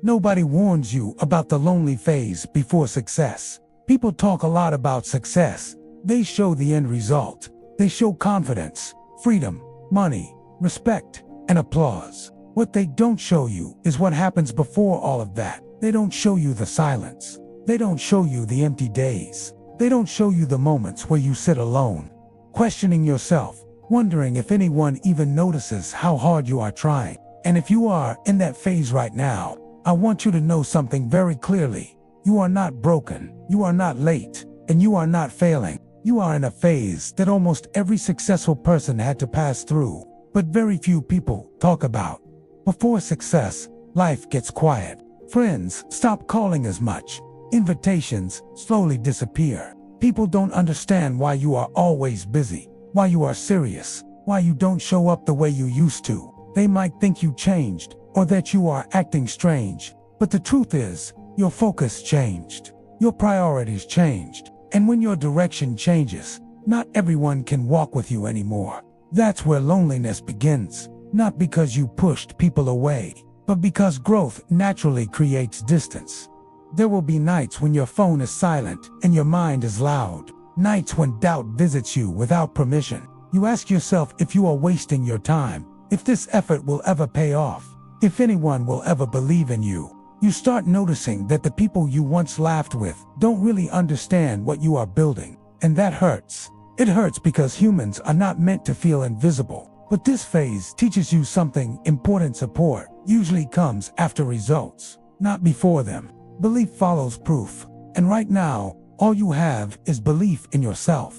Nobody warns you about the lonely phase before success. People talk a lot about success. They show the end result. They show confidence, freedom, money, respect, and applause. What they don't show you is what happens before all of that. They don't show you the silence. They don't show you the empty days. They don't show you the moments where you sit alone, questioning yourself, wondering if anyone even notices how hard you are trying. And if you are in that phase right now, I want you to know something very clearly. You are not broken, you are not late, and you are not failing. You are in a phase that almost every successful person had to pass through, but very few people talk about. Before success, life gets quiet. Friends stop calling as much. Invitations slowly disappear. People don't understand why you are always busy, why you are serious, why you don't show up the way you used to. They might think you changed, or that you are acting strange. But the truth is, your focus changed. Your priorities changed. And when your direction changes, not everyone can walk with you anymore. That's where loneliness begins. Not because you pushed people away, but because growth naturally creates distance. There will be nights when your phone is silent and your mind is loud. Nights when doubt visits you without permission. You ask yourself if you are wasting your time, if this effort will ever pay off, if anyone will ever believe in you. You start noticing that the people you once laughed with don't really understand what you are building, and that hurts. It hurts because humans are not meant to feel invisible. But this phase teaches you something important. Support usually comes after results, not before them. Belief follows proof, and right now, all you have is belief in yourself.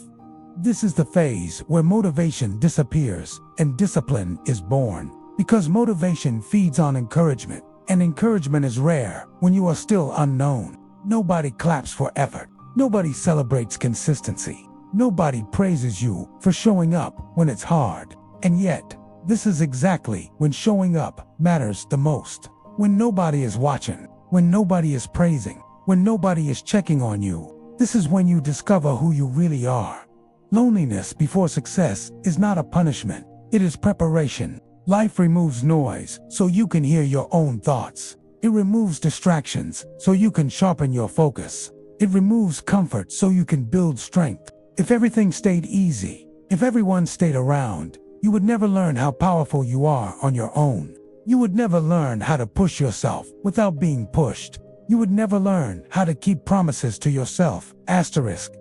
This is the phase where motivation disappears and discipline is born, because motivation feeds on encouragement, and encouragement is rare when you are still unknown. Nobody claps for effort. Nobody celebrates consistency. Nobody praises you for showing up when it's hard. And yet, this is exactly when showing up matters the most. When nobody is watching, when nobody is praising, when nobody is checking on you, this is when you discover who you really are. Loneliness before success is not a punishment. It is preparation. Life removes noise so you can hear your own thoughts. It removes distractions so you can sharpen your focus. It removes comfort so you can build strength. If everything stayed easy, if everyone stayed around, you would never learn how powerful you are on your own. You would never learn how to push yourself without being pushed. You would never learn how to keep promises to yourself. Asterisk.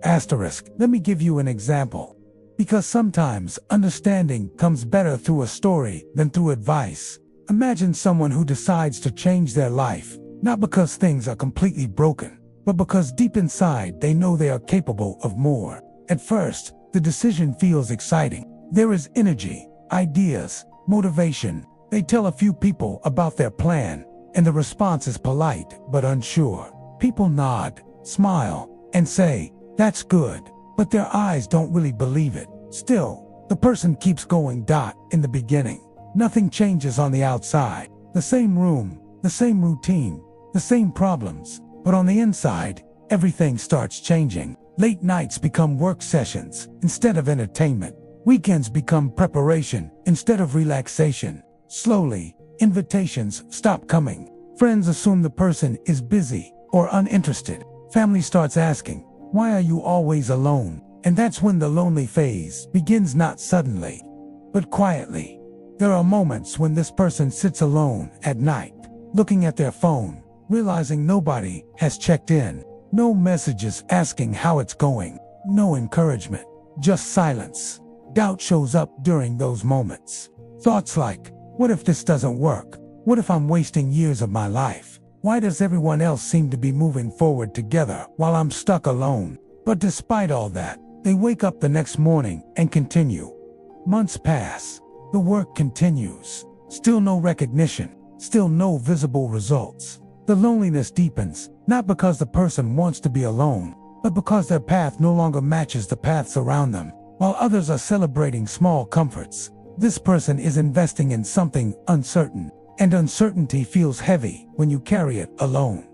Let me give you an example. Because sometimes understanding comes better through a story than through advice. Imagine someone who decides to change their life, not because things are completely broken, but because deep inside they know they are capable of more. At first, the decision feels exciting. There is energy, ideas, motivation. They tell a few people about their plan, and the response is polite but unsure. People nod, smile, and say, "That's good," but their eyes don't really believe it. Still, the person keeps going. In the beginning, nothing changes on the outside. The same room, the same routine, the same problems, but on the inside, everything starts changing. Late nights become work sessions instead of entertainment. Weekends become preparation instead of relaxation. Slowly, invitations stop coming. Friends assume the person is busy or uninterested. Family starts asking, "Why are you always alone?" And that's when the lonely phase begins, not suddenly, but quietly. There are moments when this person sits alone at night, looking at their phone, realizing nobody has checked in. No messages asking how it's going. No encouragement, just silence. Doubt shows up during those moments. Thoughts like, what if this doesn't work? What if I'm wasting years of my life? Why does everyone else seem to be moving forward together while I'm stuck alone? But despite all that, they wake up the next morning and continue. Months pass. The work continues. Still no recognition. Still no visible results. The loneliness deepens, not because the person wants to be alone, but because their path no longer matches the paths around them. While others are celebrating small comforts, this person is investing in something uncertain, and uncertainty feels heavy when you carry it alone.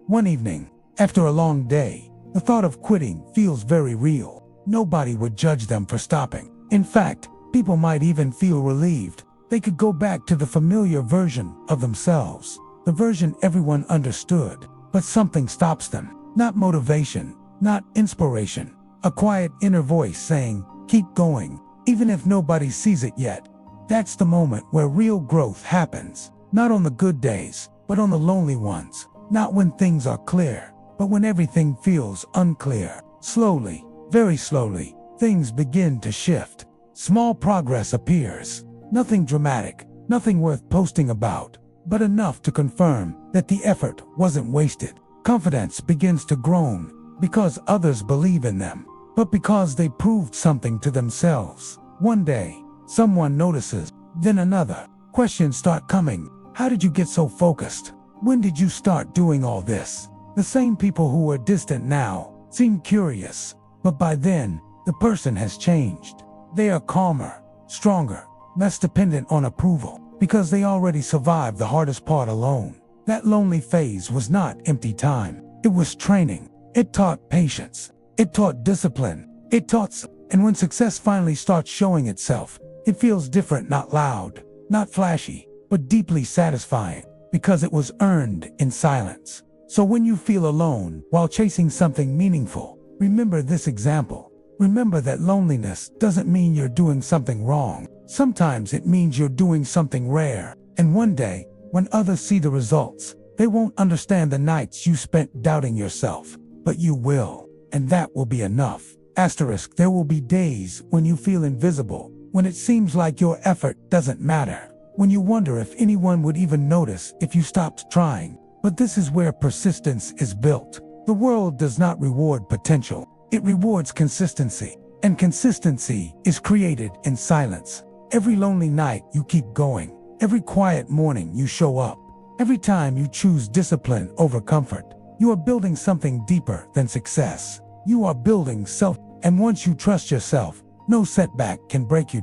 One evening, after a long day, the thought of quitting feels very real. Nobody would judge them for stopping. In fact, people might even feel relieved. They could go back to the familiar version of themselves. the version everyone understood. But something stops them. Not motivation, not inspiration. A quiet inner voice saying, keep going, even if nobody sees it yet. That's the moment where real growth happens. Not on the good days, but on the lonely ones. Not when things are clear, but when everything feels unclear. Slowly, very slowly, things begin to shift. Small progress appears. Nothing dramatic, nothing worth posting about, but enough to confirm that the effort wasn't wasted. Confidence begins to grow, because others believe in them, but because they proved something to themselves. One day, someone notices, then another. Questions start coming. How did you get so focused? When did you start doing all this? The same people who were distant now seem curious, but by then, the person has changed. They are calmer, stronger, less dependent on approval, because they already survived the hardest part alone. That lonely phase was not empty time. It was training. It taught patience. It taught discipline. It taught, and when success finally starts showing itself, it feels different, not loud, not flashy, but deeply satisfying, because it was earned in silence. So when you feel alone while chasing something meaningful, remember this example. Remember that loneliness doesn't mean you're doing something wrong. Sometimes it means you're doing something rare. And one day, when others see the results, they won't understand the nights you spent doubting yourself. But you will, and that will be enough. Asterisk, there will be days when you feel invisible, when it seems like your effort doesn't matter, when you wonder if anyone would even notice if you stopped trying. But this is where persistence is built. The world does not reward potential. It rewards consistency. And consistency is created in silence. Every lonely night you keep going. Every quiet morning you show up. Every time you choose discipline over comfort. You are building something deeper than success. You are building self. And once you trust yourself, no setback can break you.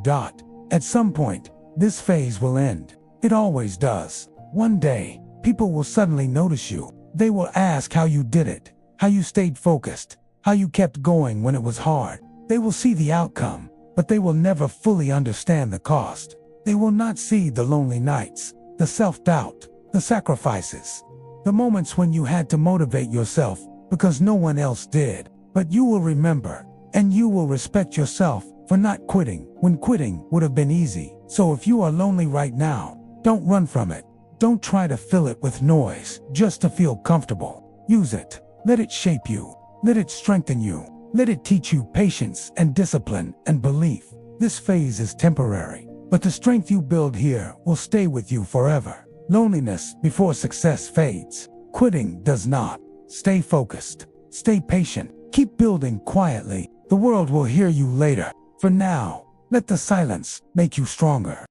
At some point, this phase will end. It always does. One day, people will suddenly notice you. They will ask how you did it, how you stayed focused, how you kept going when it was hard. They will see the outcome, but they will never fully understand the cost. They will not see the lonely nights, the self-doubt, the sacrifices, the moments when you had to motivate yourself because no one else did. But you will remember, and you will respect yourself for not quitting when quitting would have been easy. So if you are lonely right now, don't run from it. Don't try to fill it with noise just to feel comfortable. Use it. Let it shape you. Let it strengthen you. Let it teach you patience and discipline and belief. This phase is temporary, but the strength you build here will stay with you forever. Loneliness before success fades. Quitting does not. Stay focused. Stay patient. Keep building quietly. The world will hear you later. For now, let the silence make you stronger.